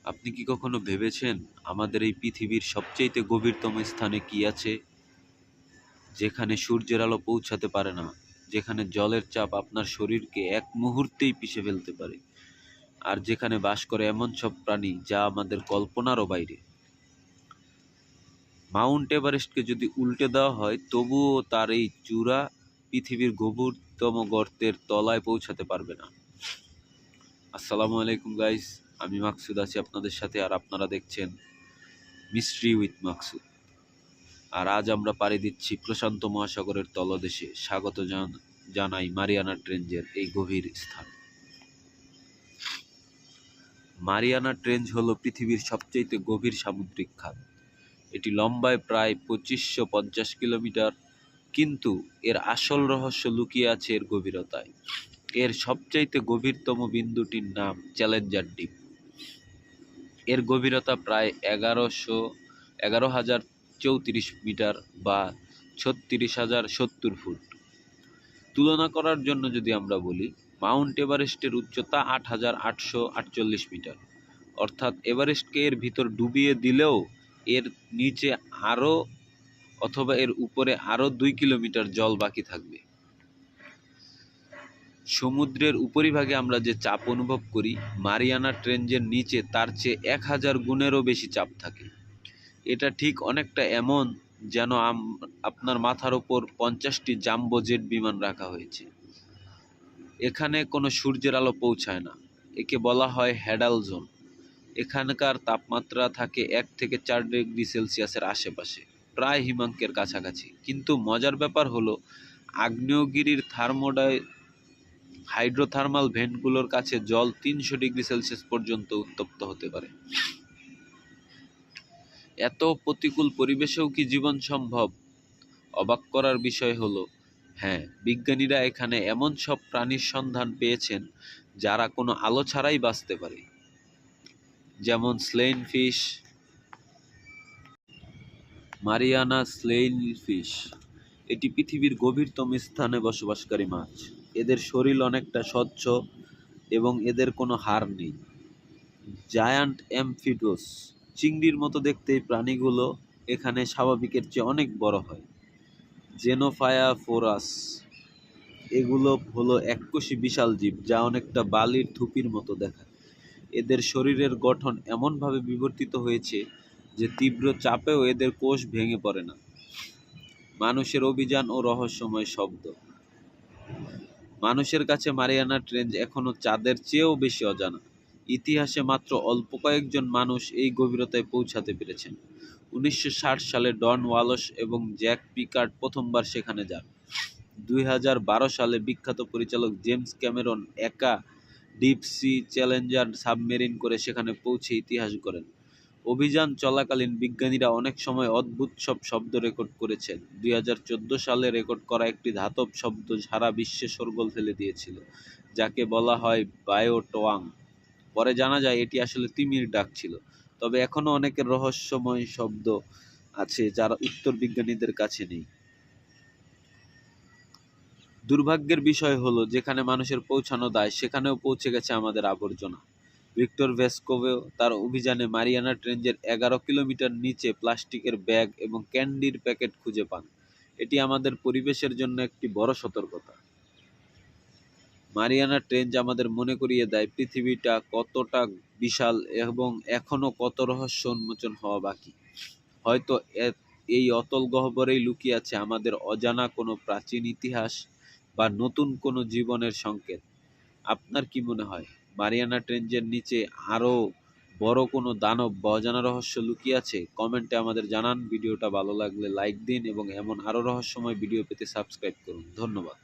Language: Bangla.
আপনি কি কখনো ভেবেছেন আমাদের এই পৃথিবীর সবচাইতে গভীরতম স্থানে কি আছে, যেখানে সূর্যের আলো পৌঁছাতে পারে না, যেখানে জলের চাপ আপনার শরীরকে এক মুহূর্তেই পিষে ফেলতে পারে, আর যেখানে বাস করে এমন সব প্রাণী যা আমাদের কল্পনারও বাইরে? মাউন্ট এভারেস্টকে যদি উল্টে দেওয়া হয় তবুও তার এই চূড়া পৃথিবীর গভীরতম গর্তের তলায় পৌঁছাতে পারবে না। আসসালামু আলাইকুম গাইস, আমি মাকসুদ আছি আপনাদের সাথে, আর আপনারা দেখছেন মিস্ট্রি উইথ মাকসুদ। আর আজ আমরা পাড়ি দিচ্ছি প্রশান্ত মহাসাগরের তলদেশে। স্বাগত জানাই মারিয়ানা ট্রেঞ্জের এই গভীর স্থান। মারিয়ানা ট্রেঞ্জ হলো পৃথিবীর সবচেয়ে গভীর সামুদ্রিক খাত। এটি লম্বায় প্রায় 2550 কিলোমিটার, কিন্তু এর আসল রহস্য লুকিয়ে আছে এর গভীরতায়। এর সবচাইতে গভীরতম বিন্দুটির নাম চ্যালেঞ্জার দ্বীপ। এর গভীরতা প্রায় 11,034 মিটার বা 36,070 ফুট। তুলনা করার জন্য যদি আমরা বলি, মাউন্ট এভারেস্টের উচ্চতা 8,848 মিটার, অর্থাৎ এভারেস্টকে এর ভিতর ডুবিয়ে দিলেও এর নিচে আরও অথবা এর উপরে আরও 2 কিলোমিটার জল বাকি থাকবে। সমুদ্রের উপরিভাগে আমরা যে চাপ অনুভব করি, মারিয়ানা ট্রেঞ্জের নিচে তার চেয়ে 1000 গুণেরও বেশি চাপ থাকে। এটা ঠিক অনেকটা এমন যেন আপনার মাথার ওপর 50টি জাম্বো জেট বিমান রাখা হয়েছে। এখানে কোনো সূর্যের আলো পৌঁছায় না। একে বলা হয় হ্যাডাল জোন। এখানকার তাপমাত্রা থাকে 1 থেকে 4 ডিগ্রি সেলসিয়াসের আশেপাশে, প্রায় হিমাঙ্কের কাছাকাছি। কিন্তু মজার ব্যাপার হলো, আগ্নেয়গিরির হাইড্রোথার্মাল ভেন্টগুলোর কাছে জল 300 ডিগ্রি সেলসিয়াস পর্যন্ত উত্তপ্ত হতে পারে। এত প্রতিকূল পরিবেশেও কি জীবন সম্ভব? অবাক করার বিষয় হলো, হ্যাঁ, বিজ্ঞানীরা এখানে এমন সব প্রাণীর সন্ধান পেয়েছেন যারা কোনো আলো ছাড়াই বাঁচতে পারে, যেমন স্লেইন ফিশ, মারিয়ানা স্লেইন ফিশ। এটি পৃথিবীর গভীরতম স্থানে বসবাসকারী মাছ। এদের শরীর অনেকটা স্বচ্ছ এবং এদের কোনো হাড় নেই। জায়ান্ট অ্যামফিবোস চিংড়ির মতো দেখতে এই প্রাণীগুলো এখানে স্বাভাবিকের চেয়ে অনেক বড় হয়। জেনোফায়াফোরাস এগুলো হলো এককোষী বিশাল জীব, যা অনেকটা বালির থুপির মতো দেখায়। এদের শরীরের গঠন এমনভাবে বিবর্তিত হয়েছে যে তীব্র চাপেও এদের কোষ ভেঙে পড়ে না। মানুষের অভিযান ও রহস্যময় শব্দ। মানুষের কাছে মারিয়ানা ট্রেঞ্জ এখনও চাঁদের চেয়েও বেশি অজানা। ইতিহাসে মাত্র অল্প কয়েকজন মানুষ এই গভীরতায় পৌঁছাতে পেরেছেন। 1960 সালে ডন ওয়ালশ এবং জ্যাক পিকার্ড প্রথমবার সেখানে যান। 2012 সালে বিখ্যাত পরিচালক জেমস ক্যামেরন একা ডিপ সি চ্যালেঞ্জার সাবমেরিন করে সেখানে পৌঁছে ইতিহাস গড়েন। অভিযান চলাকালীন বিজ্ঞানীরা অনেক সময় অদ্ভুত সব শব্দ রেকর্ড করেছেন। 2014 সালে রেকর্ড করা একটি ধাতব শব্দ সারা বিশ্বে শোরগোল ফেলে দিয়েছিল, যাকে বলা হয় বায়োটোয়াং। পরে জানা যায় এটি আসলে তিমির ডাক ছিল। তবে এখনও অনেকের রহস্যময় শব্দ আছে যার উত্তর বিজ্ঞানীদের কাছে নেই। দুর্ভাগ্যের বিষয় হলো, যেখানে মানুষের পৌঁছানো দায় সেখানেও পৌঁছে গেছে আমাদের আবর্জনা। ভিক্টর ভেস্কোভেও তার অভিযানে মারিয়ানা ট্রেঞ্জের 11 কিলোমিটার নিচে প্লাস্টিকের ব্যাগ এবং ক্যান্ডির প্যাকেট খুঁজে পান। এটি আমাদের পরিবেশের জন্য একটি বড় সতর্কতা। মারিয়ানা ট্রেঞ্জ আমাদের মনে করিয়ে দেয় পৃথিবীটা কতটা বিশাল এবং এখনও কত রহস্য উন্মোচন হওয়া বাকি। হয়তো এই অতল গহ্বরেই লুকিয়ে আছে আমাদের অজানা কোনো প্রাচীন ইতিহাস বা নতুন কোনো জীবনের সংকেত। আপনার কি মনে হয়, মারিয়ানা ট্রেঞ্জের নিচে আরও বড় কোনো দানব বা অজানা রহস্য লুকিয়ে আছে? কমেন্টে আমাদের জানান। ভিডিওটা ভালো লাগলে লাইক দিন এবং এমন আরও রহস্যময় ভিডিও পেতে সাবস্ক্রাইব করুন। ধন্যবাদ।